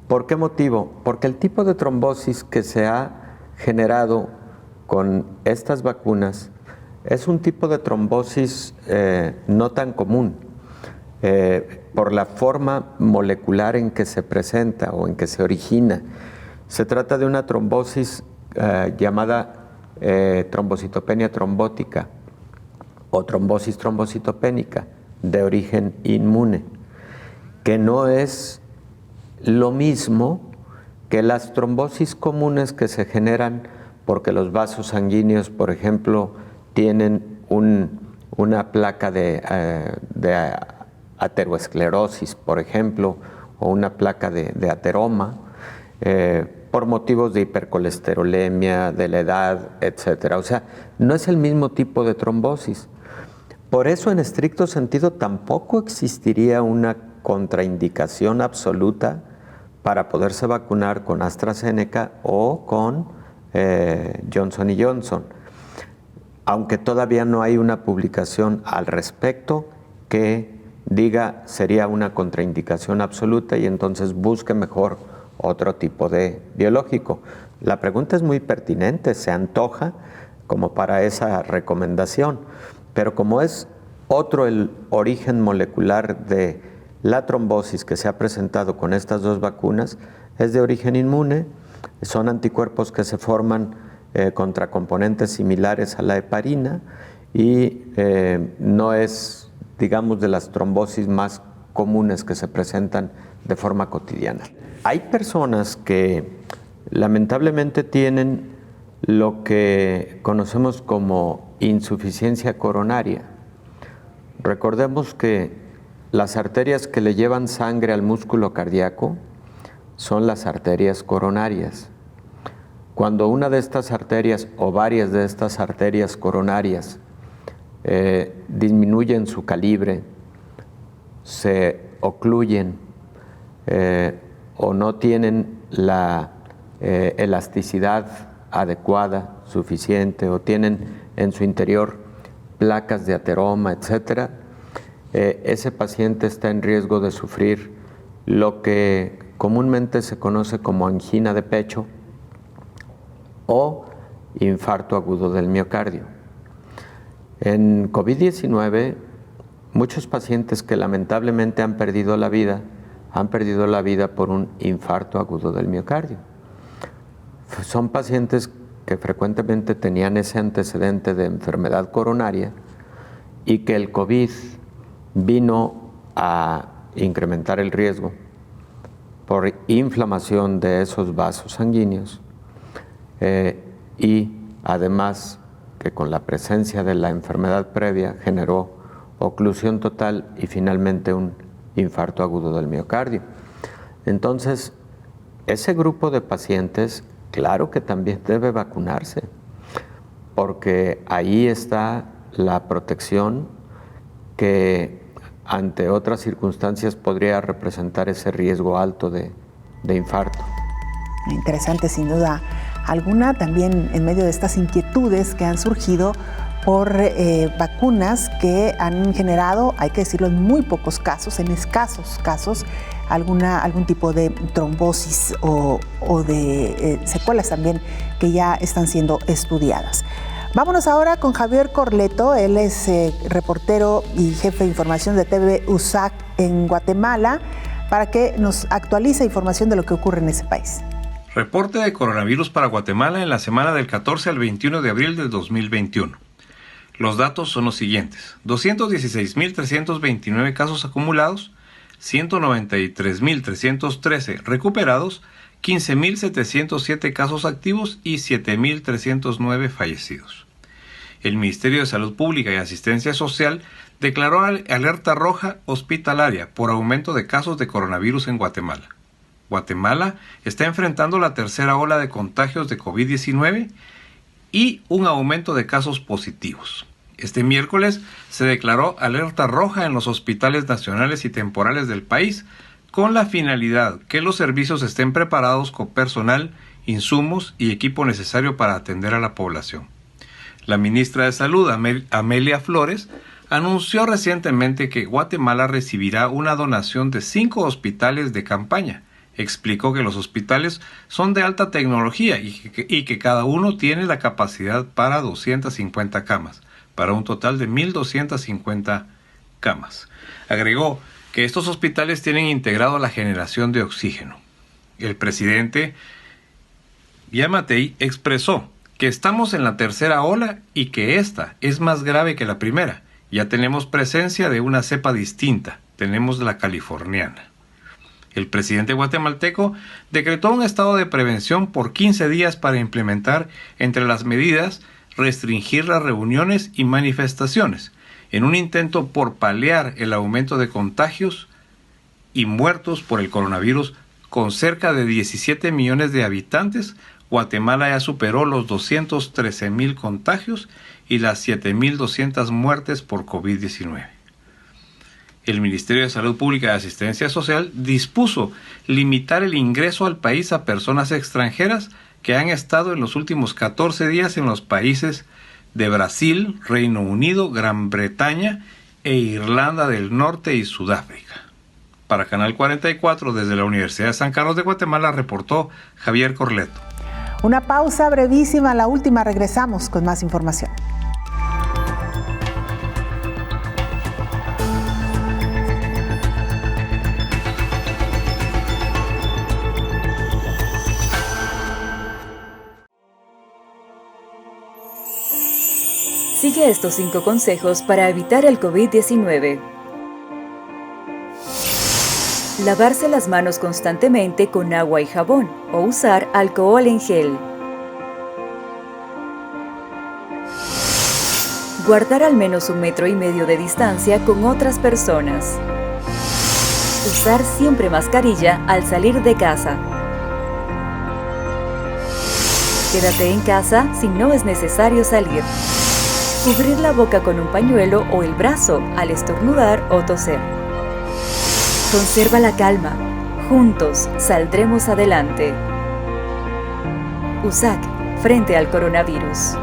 ¿Por qué motivo? Porque el tipo de trombosis que se ha generado con estas vacunas es un tipo de trombosis no tan común, por la forma molecular en que se presenta o en que se origina. Se trata de una trombosis llamada trombocitopenia trombótica o trombosis trombocitopénica de origen inmune, que no es lo mismo que las trombosis comunes que se generan porque los vasos sanguíneos, por ejemplo, tienen una placa de ateroesclerosis, por ejemplo, o una placa de ateroma, por motivos de hipercolesterolemia, de la edad, etc. O sea, no es el mismo tipo de trombosis. Por eso, en estricto sentido, tampoco existiría una contraindicación absoluta para poderse vacunar con AstraZeneca o con Johnson & Johnson, aunque todavía no hay una publicación al respecto que diga sería una contraindicación absoluta y entonces busque mejor otro tipo de biológico. La pregunta es muy pertinente, se antoja como para esa recomendación, pero como es otro el origen molecular de la trombosis que se ha presentado con estas dos vacunas, es de origen inmune, son anticuerpos que se forman contra componentes similares a la heparina y no es, digamos, de las trombosis más comunes que se presentan de forma cotidiana. Hay personas que lamentablemente tienen lo que conocemos como insuficiencia coronaria. Recordemos que las arterias que le llevan sangre al músculo cardíaco son las arterias coronarias. Cuando una de estas arterias o varias de estas arterias coronarias disminuyen su calibre, se ocluyen o no tienen la elasticidad adecuada, suficiente, o tienen en su interior placas de ateroma, etc., ese paciente está en riesgo de sufrir lo que comúnmente se conoce como angina de pecho o infarto agudo del miocardio. En COVID-19, muchos pacientes que lamentablemente han perdido la vida por un infarto agudo del miocardio. Son pacientes que frecuentemente tenían ese antecedente de enfermedad coronaria y que el COVID vino a incrementar el riesgo por inflamación de esos vasos sanguíneos y además que con la presencia de la enfermedad previa generó oclusión total y finalmente un infarto agudo del miocardio. Entonces, ese grupo de pacientes, claro que también debe vacunarse, porque ahí está la protección que ante otras circunstancias podría representar ese riesgo alto de infarto. Interesante, sin duda alguna, también en medio de estas inquietudes que han surgido por vacunas que han generado, hay que decirlo, en muy pocos casos, en escasos casos, algún tipo de trombosis o de secuelas también que ya están siendo estudiadas. Vámonos ahora con Javier Corleto, él es reportero y jefe de información de TV USAC en Guatemala, para que nos actualice información de lo que ocurre en ese país. Reporte de coronavirus para Guatemala en la semana del 14 al 21 de abril del 2021. Los datos son los siguientes: 216.329 casos acumulados, 193.313 recuperados, 15.707 casos activos y 7.309 fallecidos. El Ministerio de Salud Pública y Asistencia Social declaró alerta roja hospitalaria por aumento de casos de coronavirus en Guatemala. Guatemala está enfrentando la tercera ola de contagios de COVID-19 y un aumento de casos positivos. Este miércoles se declaró alerta roja en los hospitales nacionales y temporales del país, con la finalidad que los servicios estén preparados con personal, insumos y equipo necesario para atender a la población. La ministra de Salud, Amelia Flores, anunció recientemente que Guatemala recibirá una donación de 5 hospitales de campaña. Explicó que los hospitales son de alta tecnología y que cada uno tiene la capacidad para 250 camas, para un total de 1.250 camas. Agregó que estos hospitales tienen integrado la generación de oxígeno. El presidente Yamatei expresó que estamos en la tercera ola y que esta es más grave que la primera. Ya tenemos presencia de una cepa distinta, tenemos la californiana. El presidente guatemalteco decretó un estado de prevención por 15 días para implementar, entre las medidas, restringir las reuniones y manifestaciones en un intento por paliar el aumento de contagios y muertos por el coronavirus. Con cerca de 17 millones de habitantes, Guatemala ya superó los 213,000 contagios y las 7,200 muertes por COVID-19. El Ministerio de Salud Pública y Asistencia Social dispuso limitar el ingreso al país a personas extranjeras que han estado en los últimos 14 días en los países de Brasil, Reino Unido, Gran Bretaña e Irlanda del Norte y Sudáfrica. Para Canal 44, desde la Universidad de San Carlos de Guatemala, reportó Javier Corleto. Una pausa brevísima, la última, regresamos con más información. Sigue estos 5 consejos para evitar el COVID-19. Lavarse las manos constantemente con agua y jabón o usar alcohol en gel. Guardar al menos 1,5 metros de distancia con otras personas. Usar siempre mascarilla al salir de casa. Quédate en casa si no es necesario salir. Cubrir la boca con un pañuelo o el brazo al estornudar o toser. Conserva la calma. Juntos saldremos adelante. USAC, frente al coronavirus.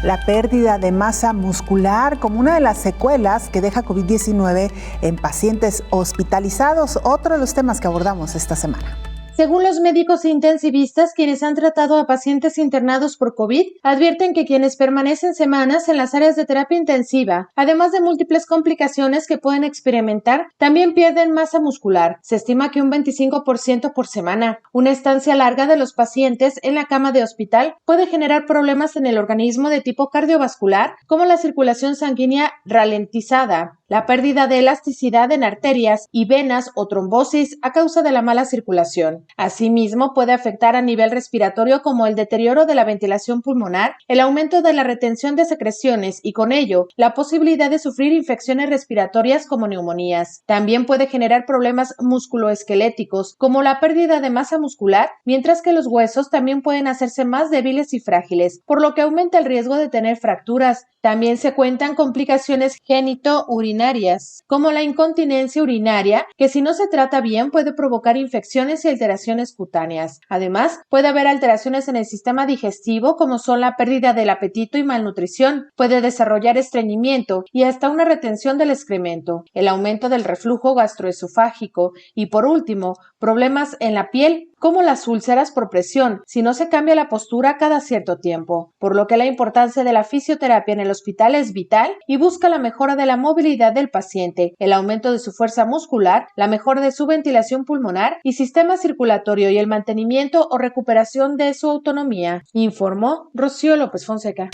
La pérdida de masa muscular como una de las secuelas que deja COVID-19 en pacientes hospitalizados, otro de los temas que abordamos esta semana. Según los médicos intensivistas, quienes han tratado a pacientes internados por COVID, advierten que quienes permanecen semanas en las áreas de terapia intensiva, además de múltiples complicaciones que pueden experimentar, también pierden masa muscular. Se estima que un 25% por semana. Una estancia larga de los pacientes en la cama de hospital puede generar problemas en el organismo de tipo cardiovascular, como la circulación sanguínea ralentizada, la pérdida de elasticidad en arterias y venas o trombosis a causa de la mala circulación. Asimismo, puede afectar a nivel respiratorio como el deterioro de la ventilación pulmonar, el aumento de la retención de secreciones y con ello la posibilidad de sufrir infecciones respiratorias como neumonías. También puede generar problemas musculoesqueléticos como la pérdida de masa muscular, mientras que los huesos también pueden hacerse más débiles y frágiles, por lo que aumenta el riesgo de tener fracturas. También se cuentan complicaciones genitourinarias, como la incontinencia urinaria, que si no se trata bien puede provocar infecciones y alteraciones cutáneas. Además, puede haber alteraciones en el sistema digestivo, como son la pérdida del apetito y malnutrición. Puede desarrollar estreñimiento y hasta una retención del excremento, el aumento del reflujo gastroesofágico y, por último, problemas en la piel, como las úlceras por presión, si no se cambia la postura cada cierto tiempo, por lo que la importancia de la fisioterapia en el hospital es vital y busca la mejora de la movilidad del paciente, el aumento de su fuerza muscular, la mejora de su ventilación pulmonar y sistema circulatorio y el mantenimiento o recuperación de su autonomía, informó Rocío López Fonseca.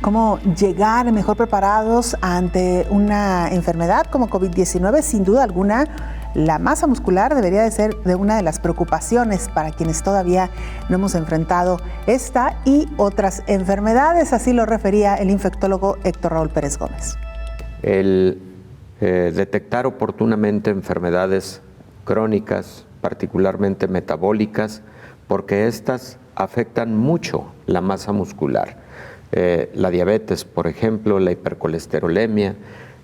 ¿Cómo llegar mejor preparados ante una enfermedad como COVID-19? Sin duda alguna, la masa muscular debería de ser de una de las preocupaciones para quienes todavía no hemos enfrentado esta y otras enfermedades, así lo refería el infectólogo Héctor Raúl Pérez Gómez. El detectar oportunamente enfermedades crónicas, particularmente metabólicas, porque estas afectan mucho la masa muscular. La diabetes, por ejemplo, la hipercolesterolemia.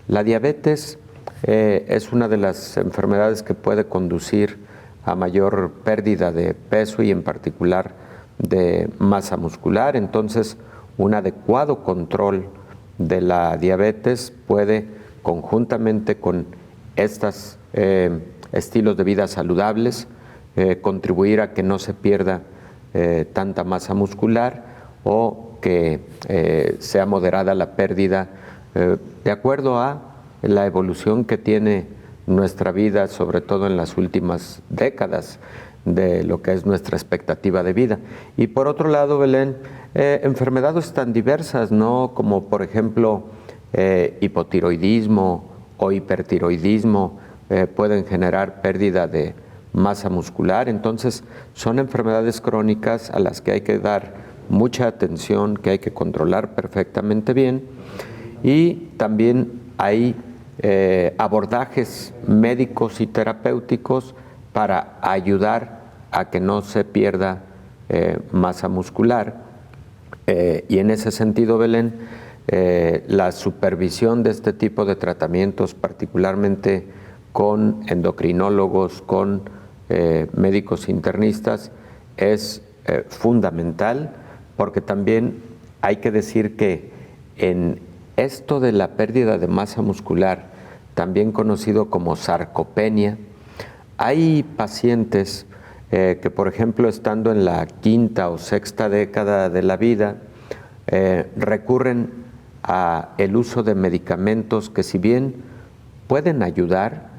La diabetes es una de las enfermedades que puede conducir a mayor pérdida de peso y en particular de masa muscular. Entonces, un adecuado control de la diabetes puede, conjuntamente con estos estilos de vida saludables, contribuir a que no se pierda tanta masa muscular o que sea moderada la pérdida, de acuerdo a la evolución que tiene nuestra vida, sobre todo en las últimas décadas, de lo que es nuestra expectativa de vida. Y por otro lado, Belén, enfermedades tan diversas, ¿no? Como por ejemplo hipotiroidismo o hipertiroidismo pueden generar pérdida de masa muscular. Entonces son enfermedades crónicas a las que hay que dar mucha atención, que hay que controlar perfectamente bien, y también hay abordajes médicos y terapéuticos para ayudar a que no se pierda masa muscular. Y en ese sentido, Belén, la supervisión de este tipo de tratamientos, particularmente con endocrinólogos, con médicos internistas, es fundamental, porque también hay que decir que en esto de la pérdida de masa muscular, también conocido como sarcopenia, hay pacientes que, por ejemplo, estando en la quinta o sexta década de la vida, recurren al uso de medicamentos que, si bien pueden ayudar,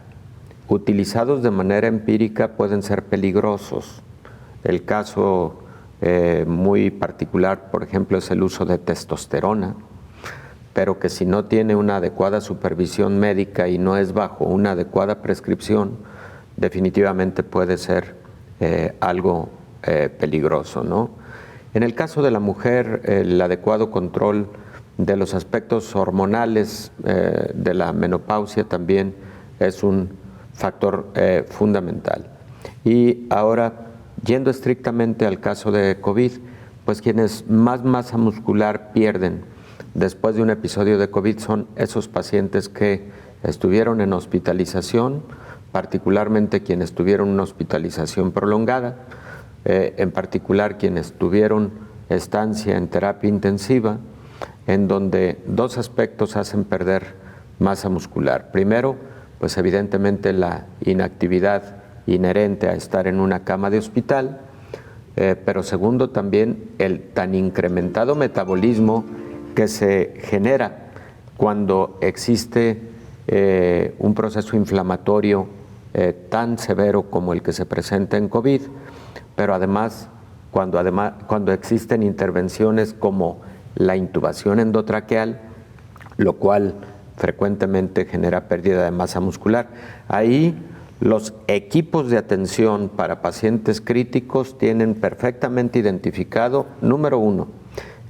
utilizados de manera empírica pueden ser peligrosos. El caso muy particular, por ejemplo, es el uso de testosterona, pero que si no tiene una adecuada supervisión médica y no es bajo una adecuada prescripción, definitivamente puede ser algo peligroso, ¿no? En el caso de la mujer, el adecuado control de los aspectos hormonales de la menopausia también es un factor fundamental. Y ahora, yendo estrictamente al caso de COVID, pues quienes más masa muscular pierden después de un episodio de COVID son esos pacientes que estuvieron en hospitalización, particularmente quienes tuvieron una hospitalización prolongada, en particular quienes tuvieron estancia en terapia intensiva, en donde dos aspectos hacen perder masa muscular. Primero, pues evidentemente la inactividad inherente a estar en una cama de hospital, pero segundo también el tan incrementado metabolismo que se genera cuando existe un proceso inflamatorio tan severo como el que se presenta en COVID, pero además cuando existen intervenciones como la intubación endotraqueal, lo cual frecuentemente genera pérdida de masa muscular. Ahí los equipos de atención para pacientes críticos tienen perfectamente identificado, número uno,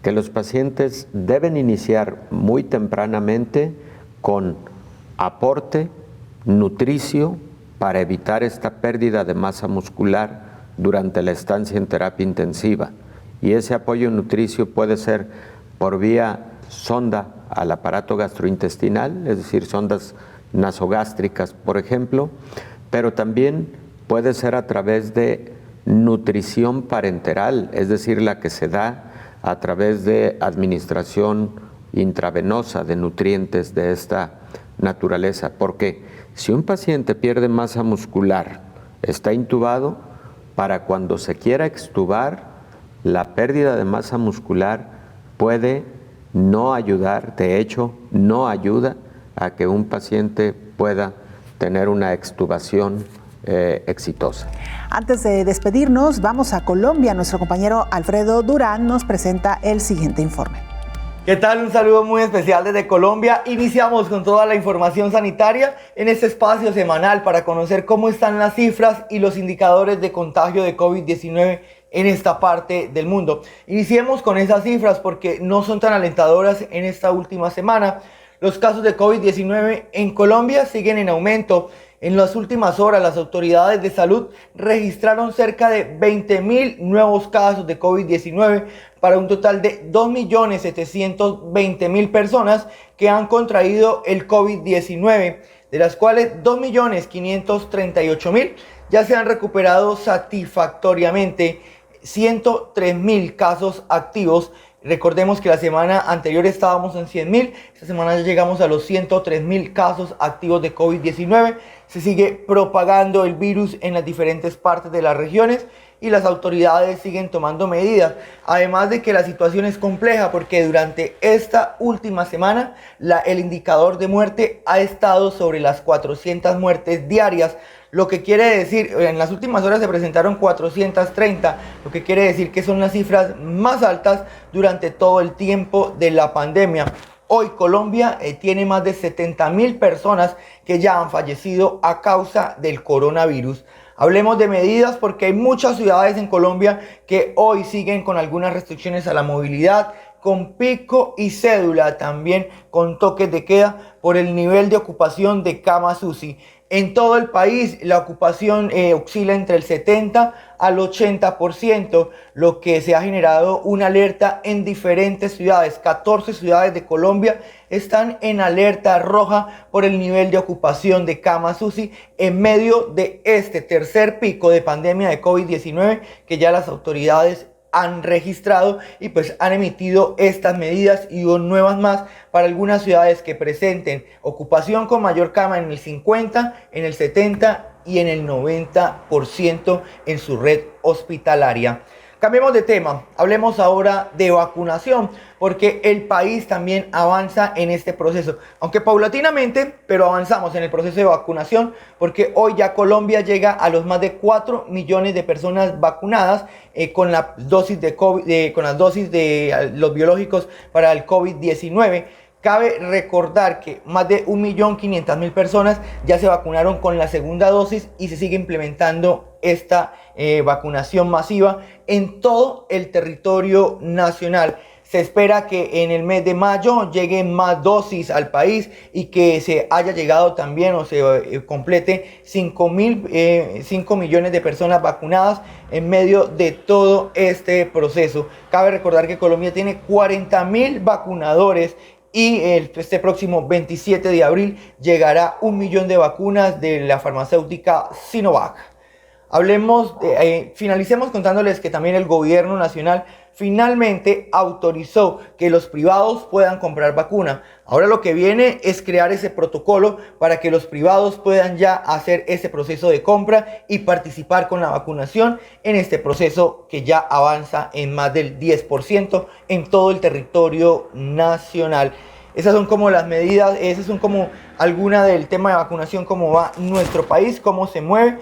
que los pacientes deben iniciar muy tempranamente con aporte nutricio para evitar esta pérdida de masa muscular durante la estancia en terapia intensiva. Y ese apoyo nutricio puede ser por vía sonda al aparato gastrointestinal, es decir, sondas nasogástricas, por ejemplo, pero también puede ser a través de nutrición parenteral, es decir, la que se da a través de administración intravenosa de nutrientes de esta naturaleza. Porque si un paciente pierde masa muscular, está intubado, para cuando se quiera extubar, la pérdida de masa muscular puede no ayudar, de hecho, no ayuda a que un paciente pueda tener una extubación exitosa. Antes de despedirnos, vamos a Colombia. Nuestro compañero Alfredo Durán nos presenta el siguiente informe. ¿Qué tal? Un saludo muy especial desde Colombia. Iniciamos con toda la información sanitaria en este espacio semanal para conocer cómo están las cifras y los indicadores de contagio de COVID-19 en esta parte del mundo. Iniciemos con esas cifras porque no son tan alentadoras en esta última semana. Los casos de COVID-19 en Colombia siguen en aumento. En las últimas horas, las autoridades de salud registraron cerca de 20.000 nuevos casos de COVID-19 para un total de 2.720.000 personas que han contraído el COVID-19, de las cuales 2.538.000 ya se han recuperado satisfactoriamente, 103.000 casos activos. Recordemos que la semana anterior estábamos en 100.000, esta semana ya llegamos a los 103.000 casos activos de COVID-19. Se sigue propagando el virus en las diferentes partes de las regiones y las autoridades siguen tomando medidas. Además de que la situación es compleja porque durante esta última semana el indicador de muerte ha estado sobre las 400 muertes diarias, lo que quiere decir, en las últimas horas se presentaron 430, lo que quiere decir que son las cifras más altas durante todo el tiempo de la pandemia. Hoy Colombia tiene más de 70.000 personas que ya han fallecido a causa del coronavirus. Hablemos de medidas porque hay muchas ciudades en Colombia que hoy siguen con algunas restricciones a la movilidad, con pico y cédula, también con toques de queda por el nivel de ocupación de camas UCI. En todo el país la ocupación oscila entre el 70 al 80%, lo que se ha generado una alerta en diferentes ciudades. 14 ciudades de Colombia están en alerta roja por el nivel de ocupación de camas UCI en medio de este tercer pico de pandemia de COVID-19 que ya las autoridades han registrado y pues han emitido estas medidas y nuevas más para algunas ciudades que presenten ocupación con mayor cama en el 50, en el 70 y en el 90% en su red hospitalaria. Cambiemos de tema, hablemos ahora de vacunación, porque el país también avanza en este proceso, aunque paulatinamente, pero avanzamos en el proceso de vacunación, porque hoy ya Colombia llega a los más de 4 millones de personas vacunadas con las dosis de los biológicos para el COVID-19. Cabe recordar que más de 1.500.000 personas ya se vacunaron con la segunda dosis y se sigue implementando esta vacunación masiva en todo el territorio nacional. Se espera que en el mes de mayo lleguen más dosis al país y que se haya llegado también o se complete 5 millones de personas vacunadas en medio de todo este proceso. Cabe recordar que Colombia tiene 40.000 vacunadores y este próximo 27 de abril llegará 1 millón de vacunas de la farmacéutica Sinovac. Finalicemos contándoles que también el gobierno nacional finalmente autorizó que los privados puedan comprar vacuna. Ahora lo que viene es crear ese protocolo para que los privados puedan ya hacer ese proceso de compra y participar con la vacunación en este proceso que ya avanza en más del 10% en todo el territorio nacional. Esas son como las medidas, esas son como alguna del tema de vacunación, cómo va nuestro país, cómo se mueve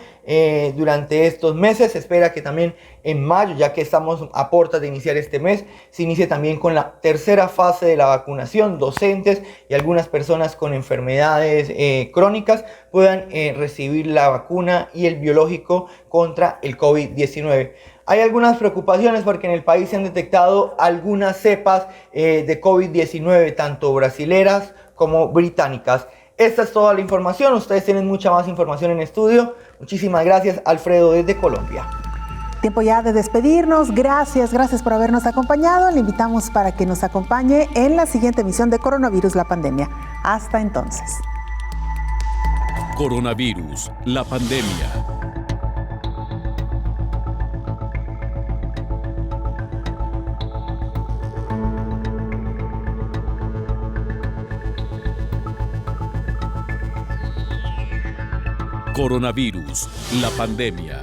durante estos meses. Se espera que también en mayo, ya que estamos a puertas de iniciar este mes, se inicie también con la tercera fase de la vacunación. Docentes y algunas personas con enfermedades crónicas puedan recibir la vacuna y el biológico contra el COVID-19. Hay algunas preocupaciones porque en el país se han detectado algunas cepas de COVID-19, tanto brasileras como británicas. Esta es toda la información. Ustedes tienen mucha más información en estudio. Muchísimas gracias, Alfredo, desde Colombia. Tiempo ya de despedirnos. Gracias por habernos acompañado. Le invitamos para que nos acompañe en la siguiente emisión de Coronavirus, la pandemia. Hasta entonces. Coronavirus, la pandemia. Coronavirus, la pandemia.